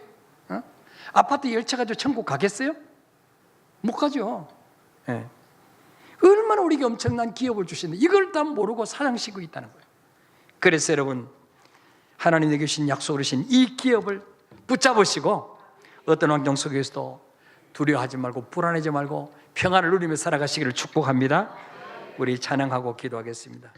아파트 10채 가지고 천국 가겠어요? 못 가죠. 네. 얼마나 우리에게 엄청난 기업을 주시는데 이걸 다 모르고 사랑시키고 있다는 거예요. 그래서 여러분, 하나님이 주신 약속으로 주신 이 기업을 붙잡으시고 어떤 환경 속에서도 두려워하지 말고 불안하지 말고 평안을 누리며 살아가시기를 축복합니다. 우리 찬양하고 기도하겠습니다.